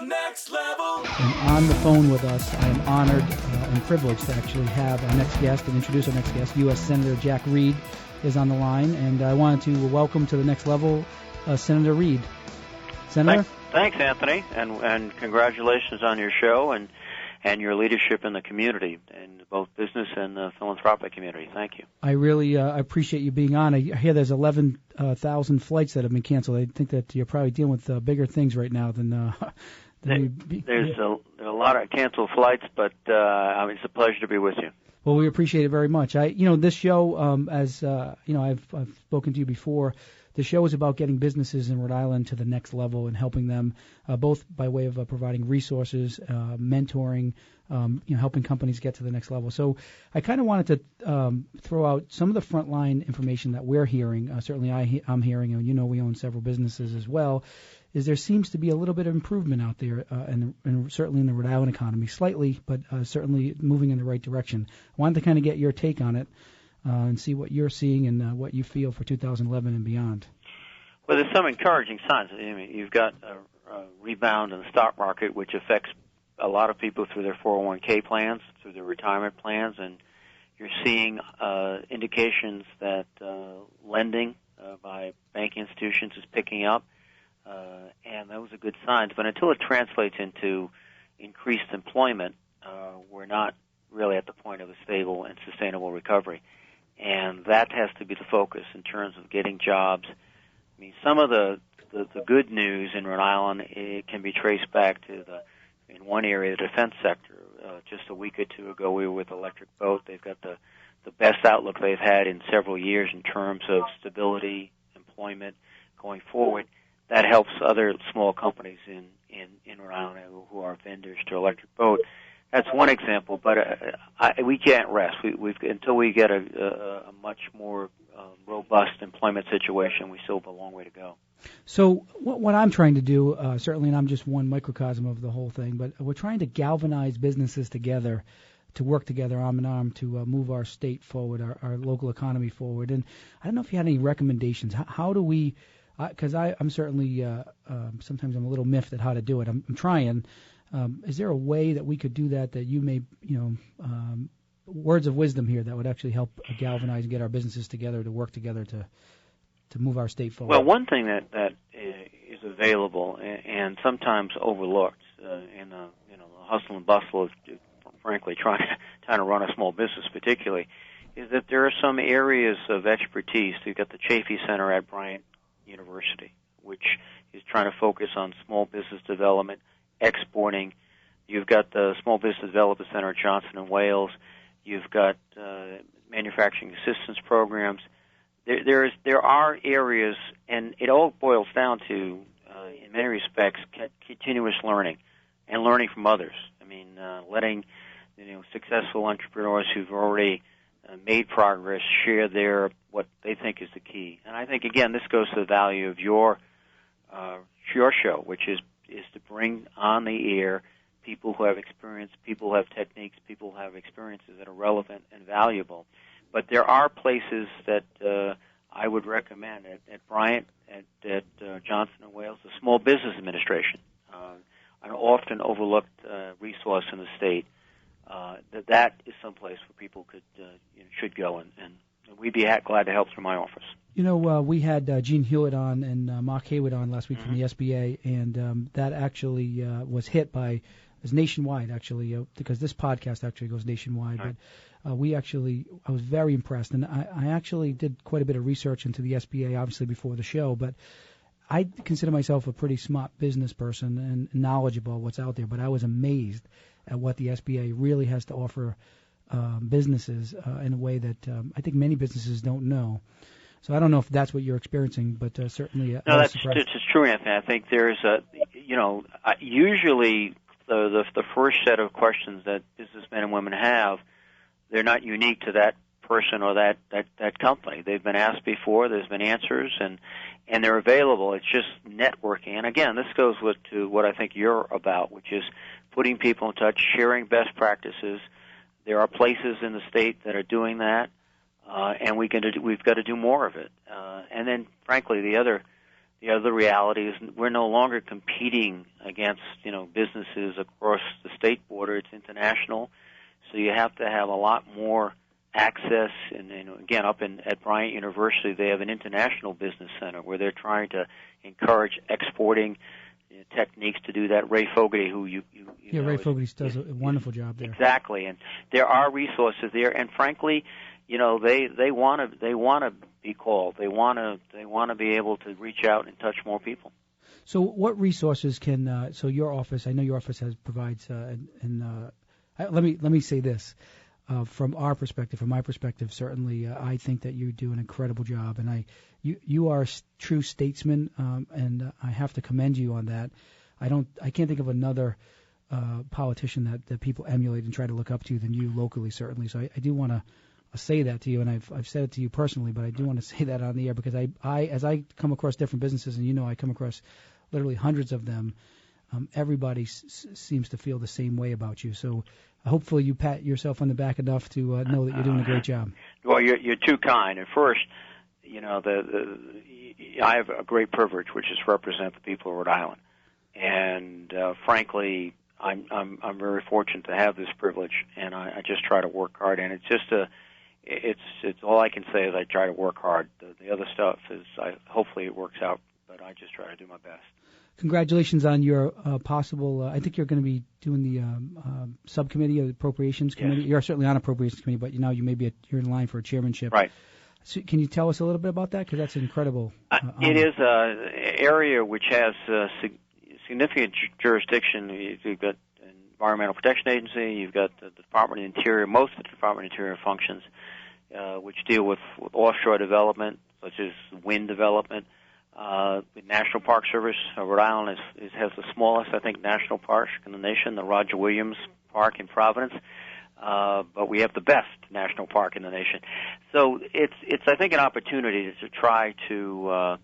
the next level. And on the phone with us, I am honored and privileged to actually have our next guest and introduce our next guest. U.S. Senator Jack Reed is on the line, and I wanted to welcome to the next level Senator Reed. Senator? Thanks, Anthony, and congratulations on your show and your leadership in the community, in both business and the philanthropic community. Thank you. I really appreciate you being on. I hear there's 11,000 flights that have been canceled. I think that you're probably dealing with bigger things right now than... There's a lot of canceled flights, but it's a pleasure to be with you. Well, we appreciate it very much. This show, I've spoken to you before. The show is about getting businesses in Rhode Island to the next level and helping them, both by way of providing resources, mentoring, helping companies get to the next level. So I kind of wanted to throw out some of the frontline information that we're hearing. Certainly I'm hearing, and we own several businesses as well, is there seems to be a little bit of improvement out there, and certainly in the Rhode Island economy, slightly, but certainly moving in the right direction. I wanted to kind of get your take on it. And see what you're seeing and what you feel for 2011 and beyond. Well, there's some encouraging signs. I mean, you've got a rebound in the stock market, which affects a lot of people through their 401k plans, through their retirement plans, and you're seeing indications that lending by banking institutions is picking up, and those are good signs. But until it translates into increased employment, we're not really at the point of a stable and sustainable recovery. And that has to be the focus in terms of getting jobs. I mean, some of the good news in Rhode Island, it can be traced back to in one area, the defense sector. Just a week or two ago, we were with Electric Boat. They've got the best outlook they've had in several years in terms of stability, employment going forward. That helps other small companies in Rhode Island who are vendors to Electric Boat. That's one example, but we can't rest. Until we get a much more robust employment situation, we still have a long way to go. So what I'm trying to do, certainly, and I'm just one microcosm of the whole thing, but we're trying to galvanize businesses together to work together arm in arm to move our state forward, our local economy forward. And I don't know if you had any recommendations. How do we, because I'm certainly, sometimes I'm a little miffed at how to do it. I'm trying. Is there a way that we could do that you may, words of wisdom here that would actually help galvanize and get our businesses together to work together to move our state forward? Well, one thing that is available and sometimes overlooked in the hustle and bustle of, frankly, trying to run a small business particularly, is that there are some areas of expertise. You've got the Chafee Center at Bryant University, which is trying to focus on small business development, exporting. You've got the Small Business Development Center at Johnson & Wales. You've got manufacturing assistance programs. There are areas, and it all boils down to, in many respects, continuous learning and learning from others. I mean, letting successful entrepreneurs who've already made progress share what they think is the key. And I think, again, this goes to the value of your show, which is to bring on the air people who have experience, people who have techniques, people who have experiences that are relevant and valuable. But there are places that I would recommend at Bryant, at Johnson & Wales, the Small Business Administration, an often overlooked resource in the state. That is someplace where people should go, and we'd be glad to help through my office. We had Gene Hewitt on and Mark Haywood on last week from the SBA, and that actually was hit by, it's nationwide actually, because this podcast actually goes nationwide. Right. But I was very impressed, and I actually did quite a bit of research into the SBA, obviously before the show, but I consider myself a pretty smart business person and knowledgeable of what's out there, but I was amazed at what the SBA really has to offer businesses in a way that I think many businesses don't know. So I don't know if that's what you're experiencing, but certainly. No, that's true, Anthony. I think there's usually the first set of questions that businessmen and women have, they're not unique to that person or that company. They've been asked before. There's been answers, and they're available. It's just networking. And again, this goes to what I think you're about, which is putting people in touch, sharing best practices. There are places in the state that are doing that. And we've got to do more of it. And then, frankly, the the other reality is we're no longer competing against, businesses across the state border. It's international. So you have to have a lot more access. And again, at Bryant University, they have an international business center where they're trying to encourage exporting techniques to do that. Ray Fogarty, who you know, Ray Fogarty does a wonderful job there. Exactly, and there are resources there. And frankly, they want to be called. They want to be able to reach out and touch more people. So, what resources can so your office? I know your office provides. Let me say this. From our perspective, from my perspective, certainly, I think that you do an incredible job, and you are a true statesman, and I have to commend you on that. I can't think of another politician that people emulate and try to look up to than you locally, certainly. So I do want to say that to you, and I've said it to you personally, but I do want to say that on the air because as I come across different businesses, and I come across literally hundreds of them, everybody seems to feel the same way about you. So hopefully you pat yourself on the back enough to know that you're doing a great job. Well, you're too kind. And first, I have a great privilege, which is to represent the people of Rhode Island. And frankly, I'm very fortunate to have this privilege, and I just try to work hard. And it's just it's all I can say is I try to work hard. The other stuff is hopefully it works out, but I just try to do my best. Congratulations on your possible. I think you're going to be doing the subcommittee of the Appropriations Committee. Yes. You're certainly on Appropriations Committee, but now you're in line for a chairmanship. Right. So can you tell us a little bit about that? Because that's incredible. It is an area which has significant jurisdiction. You've got Environmental Protection Agency. You've got the Department of Interior. Most of the Department of Interior functions, which deal with offshore development, such as wind development. The National Park Service, Rhode Island has the smallest, I think, national park in the nation, the Roger Williams Park in Providence. But we have the best national park in the nation. So it's I think, an opportunity to try to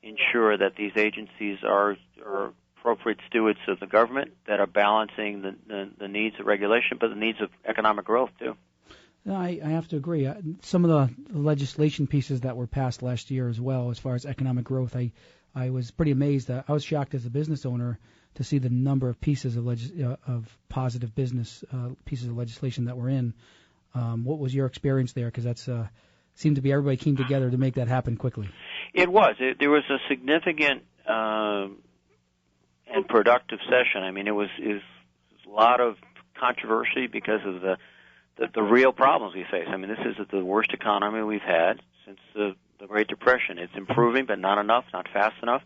ensure that these agencies are appropriate stewards of the government that are balancing the needs of regulation, but the needs of economic growth too. No, I have to agree. Some of the legislation pieces that were passed last year as well, as far as economic growth, I was pretty amazed. I was shocked as a business owner to see the number of pieces of positive business pieces of legislation that were in. What was your experience there? Because that's seemed to be everybody came together to make that happen quickly. It was. There was a significant and productive session. I mean, it was a lot of controversy because of the real problems we face. I mean, this is the worst economy we've had since the Great Depression. It's improving, but not enough, not fast enough.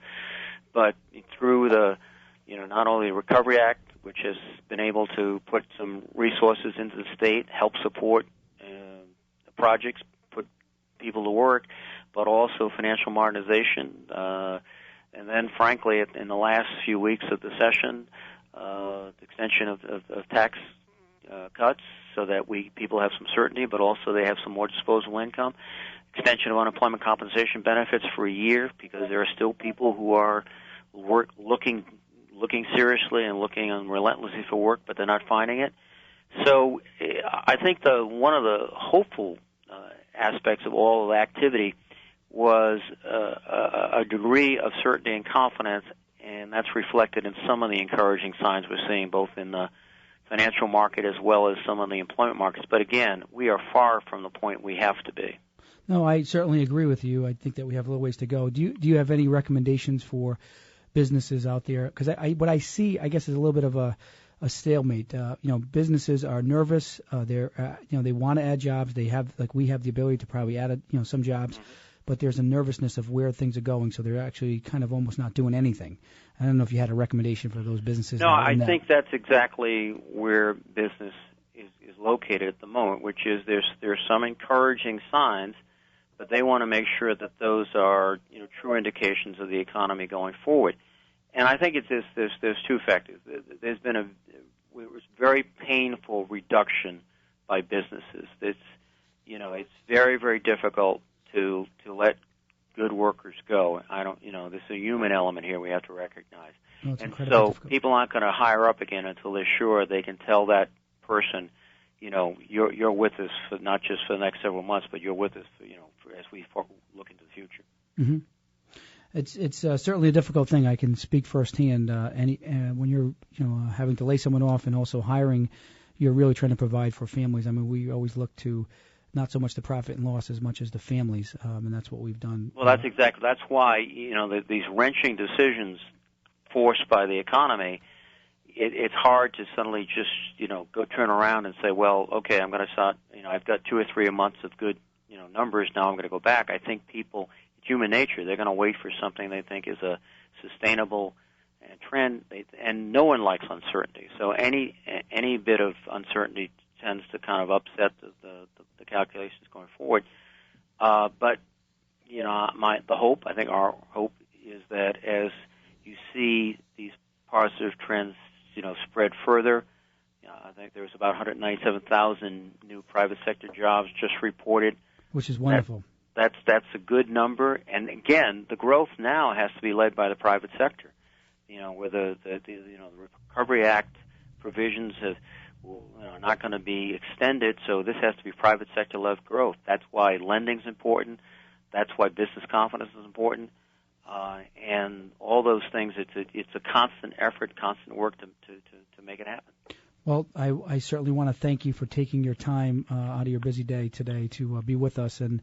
But through not only the Recovery Act, which has been able to put some resources into the state, help support the projects, put people to work, but also financial modernization. And then, frankly, in the last few weeks of the session, the extension of tax cuts so that people have some certainty, but also they have some more disposable income. Extension of unemployment compensation benefits for a year because there are still people who are looking seriously and looking relentlessly for work, but they're not finding it. So I think one of the hopeful aspects of all of the activity was a degree of certainty and confidence, and that's reflected in some of the encouraging signs we're seeing both in the financial market as well as some of the employment markets. But again, we are far from the point we have to be. No, I certainly agree with you. I think that we have a little ways to go. Do you have any recommendations for businesses out there? Because what I see, I guess, is a little bit of a stalemate. Businesses are nervous. They want to add jobs. We have the ability to probably add some jobs, but there's a nervousness of where things are going. So they're actually kind of almost not doing anything. I don't know if you had a recommendation for those businesses. No, I think that's exactly where business is located at the moment, which is there's some encouraging signs, but they want to make sure that those are true indications of the economy going forward. And I think there's two factors. There's been a very painful reduction by businesses. It's very, very difficult to let good workers go. There's a human element here we have to recognize. No, and so difficult. People aren't going to hire up again until they're sure they can tell that person, you're with us for not just for the next several months, but you're with us, as we look into the future. Mm-hmm. It's certainly a difficult thing. I can speak firsthand. When you're having to lay someone off and also hiring, you're really trying to provide for families. I mean, we always look to not so much the profit and loss as much as the families, and that's what we've done. Well, that's why these wrenching decisions forced by the economy. It's hard to suddenly just go turn around and say, well, okay, I'm going to start. I've got 2 or 3 months of good numbers. Now I'm going to go back. I think people. Human nature, they're going to wait for something they think is a sustainable trend, and no one likes uncertainty. So any bit of uncertainty tends to kind of upset the calculations going forward. But our hope is that as you see these positive trends, spread further. I think there was about 197,000 new private sector jobs just reported, which is wonderful. That's a good number, and again, the growth now has to be led by the private sector. Where the Recovery Act provisions are not going to be extended, so this has to be private sector-led growth. That's why lending's important. That's why business confidence is important, and all those things. It's a constant effort, constant work to make it happen. Well, I certainly want to thank you for taking your time out of your busy day today to be with us, and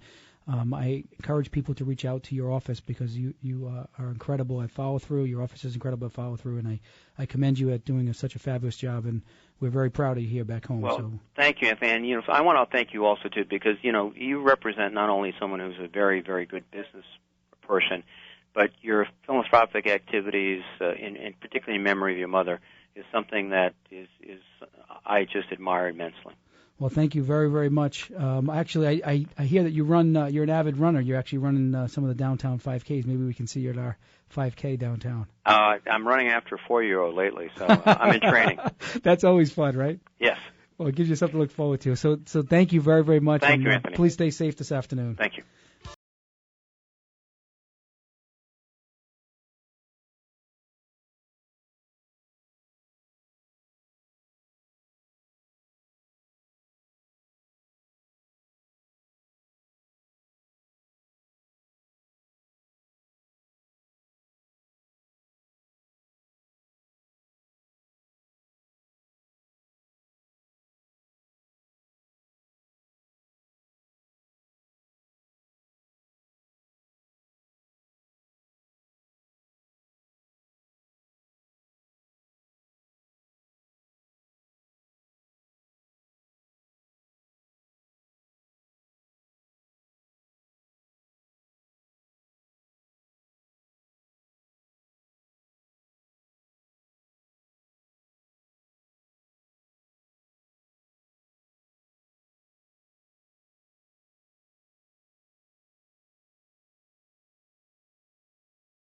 I encourage people to reach out to your office because you are incredible at follow-through. Your office is incredible at follow-through, and I commend you at doing such a fabulous job, and we're very proud of you here back home. Well, thank you, Anthony. And I want to thank you also, too, because, you represent not only someone who's a very, very good business person, but your philanthropic activities, in particularly in memory of your mother, is something that is I just admire immensely. Well, thank you very, very much. Actually, I hear that you run. You're an avid runner. You're actually running some of the downtown 5Ks. Maybe we can see you at our 5K downtown. I'm running after a 4-year-old lately, so I'm in training. That's always fun, right? Yes. Well, it gives you something to look forward to. So thank you very, very much. Thank you, Anthony. Please stay safe this afternoon. Thank you.